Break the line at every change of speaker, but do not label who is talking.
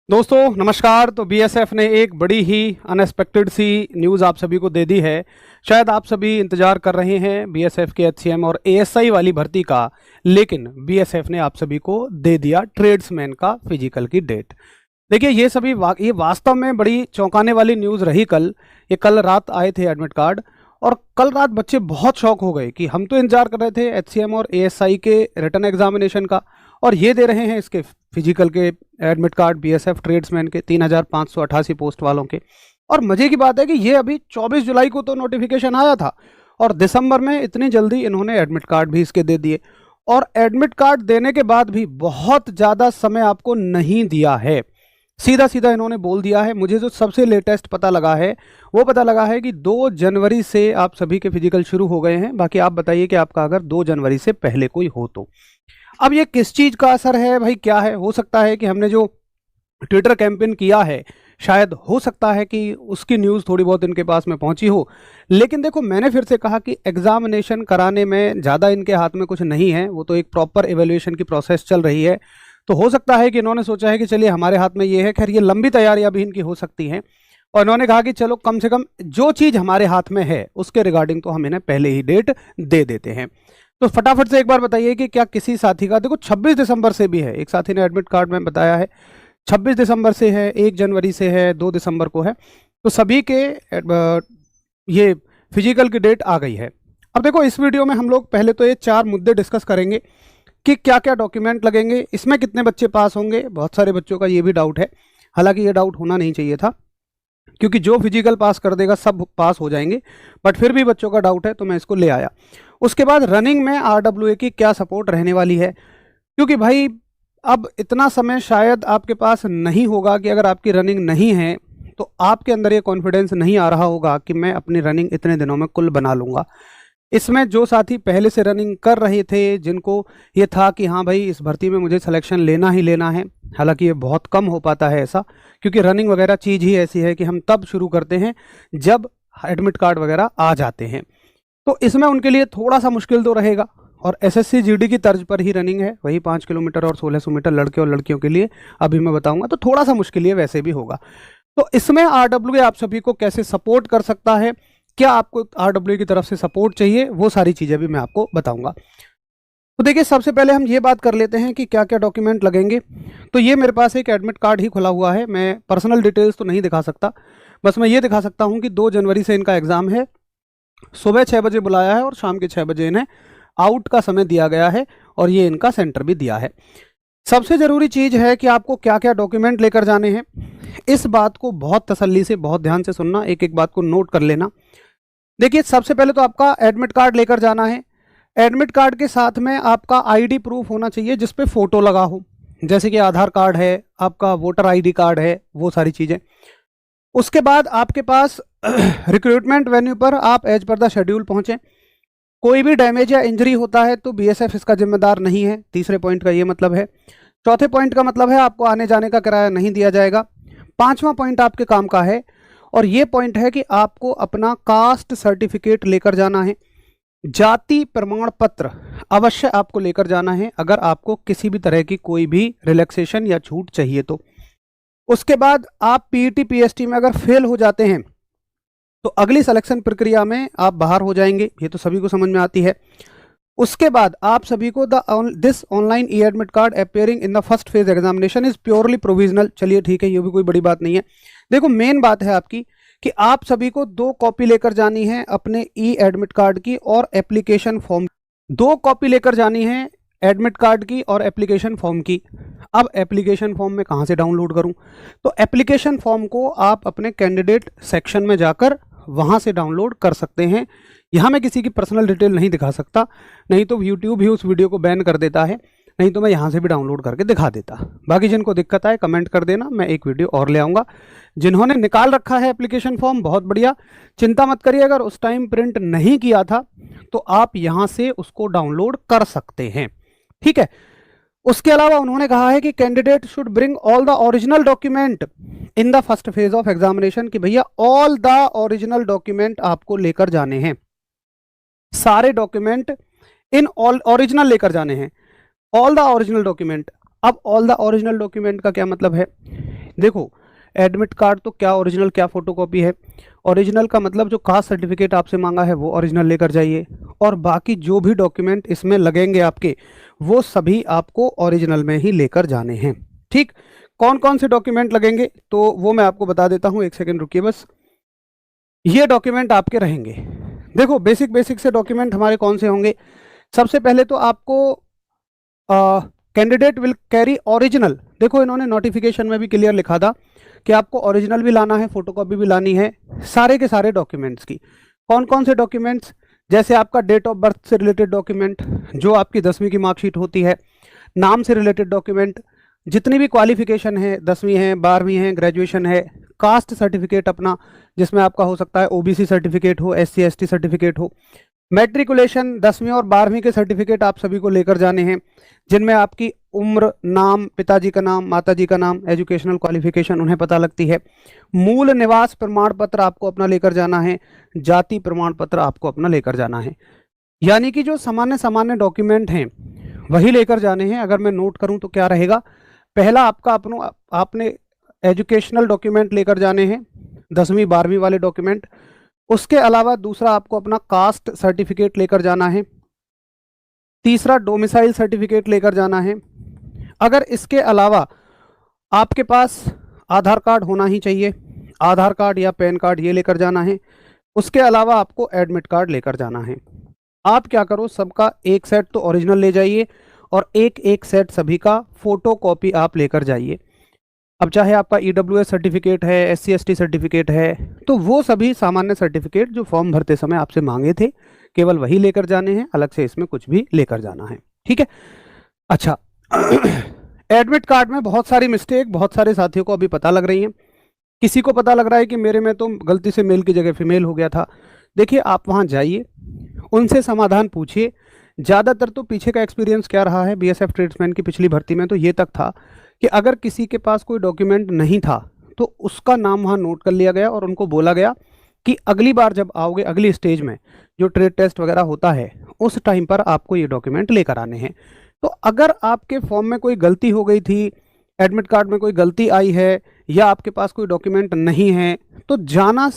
दोस्तों नमस्कार। तो बीएसएफ ने एक बड़ी ही अनएक्सपेक्टेड सी न्यूज़ आप सभी को दे दी है। शायद आप सभी इंतजार कर रहे हैं बीएसएफ के एचसीएम और एएसआई वाली भर्ती का, लेकिन बीएसएफ ने आप सभी को दे दिया ट्रेड्समैन का फिजिकल की डेट। देखिए ये वास्तव में बड़ी चौंकाने वाली न्यूज़ रही। ये कल रात आए थे एडमिट कार्ड, और कल रात बच्चे बहुत शॉक हो गए कि हम तो इंतजार कर रहे थे एचसीएम और एएसआई के रिटन एग्जामिनेशन का, और ये दे रहे हैं इसके फिजिकल के एडमिट कार्ड बीएसएफ ट्रेड्समैन के 3588 पोस्ट वालों के। और मजे की बात है कि ये अभी 24 जुलाई को तो नोटिफिकेशन आया था, और दिसंबर में इतनी जल्दी इन्होंने एडमिट कार्ड भी इसके दे दिए। और एडमिट कार्ड देने के बाद भी बहुत ज़्यादा समय आपको नहीं दिया है, सीधा सीधा इन्होंने बोल दिया है। मुझे जो सबसे लेटेस्ट पता लगा है वो पता लगा है कि 2 जनवरी से आप सभी के फिजिकल शुरू हो गए हैं। बाकी आप बताइए कि आपका अगर 2 जनवरी से पहले कोई हो तो। अब ये किस चीज़ का असर है भाई, क्या है? हो सकता है कि हमने जो ट्विटर कैंपेन किया है, शायद हो सकता है कि उसकी न्यूज़ थोड़ी बहुत इनके पास में पहुंची हो। लेकिन देखो, मैंने फिर से कहा कि एग्जामिनेशन कराने में ज़्यादा इनके हाथ में कुछ नहीं है, वो तो एक प्रॉपर एवेल्यूएशन की प्रोसेस चल रही है। तो हो सकता है कि इन्होंने सोचा है कि चलिए हमारे हाथ में ये है। खैर, ये लंबी तैयारियां भी इनकी हो सकती हैं, और इन्होंने कहा कि चलो कम से कम जो चीज़ हमारे हाथ में है उसके रिगार्डिंग तो हम इन्हें पहले ही डेट दे देते हैं। तो फटाफट से एक बार बताइए कि क्या किसी साथी का, देखो 26 दिसंबर से भी है, एक साथी ने एडमिट कार्ड में बताया है 26 दिसंबर से है, 1 जनवरी से है, 2 दिसंबर को है। तो सभी के ये फिजिकल की डेट आ गई है। अब देखो, इस वीडियो में हम लोग पहले तो ये 4 मुद्दे डिस्कस करेंगे कि क्या क्या डॉक्यूमेंट लगेंगे, इसमें कितने बच्चे पास होंगे। बहुत सारे बच्चों का ये भी डाउट है, हालांकि ये डाउट होना नहीं चाहिए था, क्योंकि जो फिजिकल पास कर देगा सब पास हो जाएंगे, बट फिर भी बच्चों का डाउट है तो मैं इसको ले आया। उसके बाद रनिंग में आरडब्ल्यूए की क्या सपोर्ट रहने वाली है, क्योंकि भाई अब इतना समय शायद आपके पास नहीं होगा कि अगर आपकी रनिंग नहीं है तो आपके अंदर ये कॉन्फिडेंस नहीं आ रहा होगा कि मैं अपनी रनिंग इतने दिनों में कुल बना लूँगा। इसमें जो साथी पहले से रनिंग कर रहे थे, जिनको ये था कि हाँ भाई इस भर्ती में मुझे सिलेक्शन लेना ही लेना है, हालांकि ये बहुत कम हो पाता है ऐसा, क्योंकि रनिंग वगैरह चीज़ ही ऐसी है कि हम तब शुरू करते हैं जब एडमिट कार्ड वगैरह आ जाते हैं। तो इसमें उनके लिए थोड़ा सा मुश्किल तो रहेगा, और एसएससी जीडी की तर्ज पर ही रनिंग है, वही 5 किलोमीटर और 1600 मीटर लड़के और लड़कियों के लिए अभी मैं बताऊंगा, तो थोड़ा सा मुश्किल है, वैसे भी होगा। तो इसमें आरडब्ल्यूए आप सभी को कैसे सपोर्ट कर सकता है, क्या आपको आरडब्ल्यूए की तरफ से सपोर्ट चाहिए, वो सारी चीज़ें भी मैं आपको बताऊंगा। तो देखिए, सबसे पहले हम ये बात कर लेते हैं कि क्या क्या डॉक्यूमेंट लगेंगे। तो ये मेरे पास एक एडमिट कार्ड ही खुला हुआ है, मैं पर्सनल डिटेल्स तो नहीं दिखा सकता, बस मैं ये दिखा सकता हूँ कि 2 जनवरी से इनका एग्ज़ाम है। सुबह 6 बजे बुलाया है और शाम के 6 बजे इन्हें आउट का समय दिया गया है, और ये इनका सेंटर भी दिया है। सबसे ज़रूरी चीज़ है कि आपको क्या क्या डॉक्यूमेंट लेकर जाने हैं। इस बात को बहुत तसल्ली से, बहुत ध्यान से सुनना, एक एक बात को नोट कर लेना। देखिए, सबसे पहले तो आपका एडमिट कार्ड लेकर जाना है। एडमिट कार्ड के साथ में आपका आईडी प्रूफ होना चाहिए जिस पे फ़ोटो लगा हो, जैसे कि आधार कार्ड है, आपका वोटर आईडी कार्ड है, वो सारी चीज़ें। उसके बाद आपके पास रिक्रूटमेंट वेन्यू पर आप एज पर द शेड्यूल पहुँचें। कोई भी डैमेज या इंजरी होता है तो बीएसएफ इसका जिम्मेदार नहीं है। तीसरे पॉइंट का ये मतलब है। चौथे पॉइंट का मतलब है आपको आने जाने का किराया नहीं दिया जाएगा। 5वां पॉइंट आपके काम का है, और ये पॉइंट है कि आपको अपना कास्ट सर्टिफिकेट लेकर जाना है। जाति प्रमाण पत्र अवश्य आपको लेकर जाना है अगर आपको किसी भी तरह की कोई भी रिलैक्सेशन या छूट चाहिए तो। उसके बाद आप पीईटी पीएसटी में अगर फेल हो जाते हैं तो अगली सिलेक्शन प्रक्रिया में आप बाहर हो जाएंगे, ये तो सभी को समझ में आती है। उसके बाद आप सभी को this online E admit card appearing in the first phase examination is purely provisional. चलिए ठीक है, ये भी कोई बड़ी बात नहीं है। देखो, मेन बात है आपकी कि आप सभी को 2 कॉपी लेकर जानी है अपने ई एडमिट कार्ड की और एप्लीकेशन फॉर्म। 2 कॉपी लेकर जानी है एडमिट कार्ड की और एप्लीकेशन फॉर्म की। अब एप्लीकेशन फॉर्म में कहाँ से डाउनलोड करूँ? तो एप्लीकेशन फॉर्म को आप अपने कैंडिडेट सेक्शन में जाकर वहाँ से डाउनलोड कर सकते हैं। यहाँ मैं किसी की पर्सनल डिटेल नहीं दिखा सकता, नहीं तो यूट्यूब ही उस वीडियो को बैन कर देता है, नहीं तो मैं यहाँ से भी डाउनलोड करके दिखा देता। बाकी जिनको दिक्कत आए कमेंट कर देना, मैं एक वीडियो और ले आऊँगा। जिन्होंने निकाल रखा है एप्लीकेशन फॉर्म, बहुत बढ़िया, चिंता मत करिए। अगर उस टाइम प्रिंट नहीं किया था तो आप यहाँ से उसको डाउनलोड कर सकते हैं, ठीक है। उसके अलावा उन्होंने कहा है कि candidate should bring all the original document in the first phase of examination, कि भैया ऑल द ओरिजिनल डॉक्यूमेंट आपको लेकर जाने हैं, सारे डॉक्यूमेंट इन ऑल ओरिजिनल लेकर जाने हैं, ऑल द ओरिजिनल डॉक्यूमेंट। अब ऑल द ओरिजिनल डॉक्यूमेंट का क्या मतलब है? देखो, एडमिट कार्ड तो क्या ओरिजिनल क्या फोटोकॉपी है। ओरिजिनल का मतलब जो कास्ट सर्टिफिकेट आपसे मांगा है वो ओरिजिनल लेकर जाइए, और बाकी जो भी डॉक्यूमेंट इसमें लगेंगे आपके, वो सभी आपको ओरिजिनल में ही लेकर जाने हैं। ठीक, कौन कौन से डॉक्यूमेंट लगेंगे तो वो मैं आपको बता देता हूँ, एक सेकेंड रुकिए बस। ये डॉक्यूमेंट आपके रहेंगे। देखो, बेसिक बेसिक से डॉक्यूमेंट हमारे कौन से होंगे। सबसे पहले तो आपको कैंडिडेट विल कैरी ओरिजिनल। देखो, इन्होंने नोटिफिकेशन में भी क्लियर लिखा था कि आपको ओरिजिनल भी लाना है, फोटोकॉपी भी लानी है, सारे के सारे डॉक्यूमेंट्स की। कौन कौन से डॉक्यूमेंट्स, जैसे आपका डेट ऑफ बर्थ से रिलेटेड डॉक्यूमेंट, जो आपकी 10वीं की मार्कशीट होती है, नाम से रिलेटेड डॉक्यूमेंट, जितनी भी क्वालिफिकेशन है, 10वीं है, 12वीं है, ग्रेजुएशन है, कास्ट सर्टिफिकेट अपना, जिसमें आपका हो सकता है ओबीसी सर्टिफिकेट हो, एससी एसटी सर्टिफिकेट हो, मैट्रिकुलेशन 10वीं और 12वीं के सर्टिफिकेट आप सभी को लेकर जाने हैं, जिनमें आपकी उम्र, नाम, पिताजी का नाम, माताजी का नाम, एजुकेशनल क्वालिफिकेशन उन्हें पता लगती है। मूल निवास प्रमाण पत्र आपको अपना लेकर जाना है, जाति प्रमाण पत्र आपको अपना लेकर जाना है। यानी कि जो सामान्य सामान्य डॉक्यूमेंट हैं वही लेकर जाने हैं। अगर मैं नोट करूं तो क्या रहेगा, पहला आपका आपने एजुकेशनल डॉक्यूमेंट लेकर जाने हैं, 10वीं 12वीं वाले डॉक्यूमेंट। उसके अलावा दूसरा आपको अपना कास्ट सर्टिफिकेट लेकर जाना है। तीसरा डोमिसाइल सर्टिफिकेट लेकर जाना है। अगर इसके अलावा आपके पास आधार कार्ड होना ही चाहिए, आधार कार्ड या पैन कार्ड ये लेकर जाना है। उसके अलावा आपको एडमिट कार्ड लेकर जाना है। आप क्या करो, सबका एक सेट तो ओरिजिनल ले जाइए और एक एक सेट सभी का फोटो कॉपी आप लेकर जाइए। अब चाहे आपका ईडब्ल्यूएस सर्टिफिकेट है, एससी एसटी सर्टिफिकेट है, तो वो सभी सामान्य सर्टिफिकेट जो फॉर्म भरते समय आपसे मांगे थे, केवल वही लेकर जाने हैं, अलग से इसमें कुछ भी लेकर जाना है। ठीक है। अच्छा, एडमिट कार्ड में बहुत सारी मिस्टेक बहुत सारे साथियों को अभी पता लग रही हैं। किसी को पता लग रहा है कि मेरे में तो गलती से मेल की जगह फीमेल हो गया था। देखिए, आप वहाँ जाइए, उनसे समाधान पूछिए। ज़्यादातर तो पीछे का एक्सपीरियंस क्या रहा है बीएसएफ ट्रेड्समैन की पिछली भर्ती में, तो ये तक था कि अगर किसी के पास कोई डॉक्यूमेंट नहीं था तो उसका नाम वहाँ नोट कर लिया गया और उनको बोला गया कि अगली बार जब आओगे, अगली स्टेज में जो ट्रेड टेस्ट वगैरह होता है, उस टाइम पर आपको ये डॉक्यूमेंट लेकर आने हैं। तो अगर आपके फॉर्म में कोई गलती हो गई थी, एडमिट कार्ड में कोई गलती आई है, या आपके पास कोई डॉक्यूमेंट नहीं है, तो जाना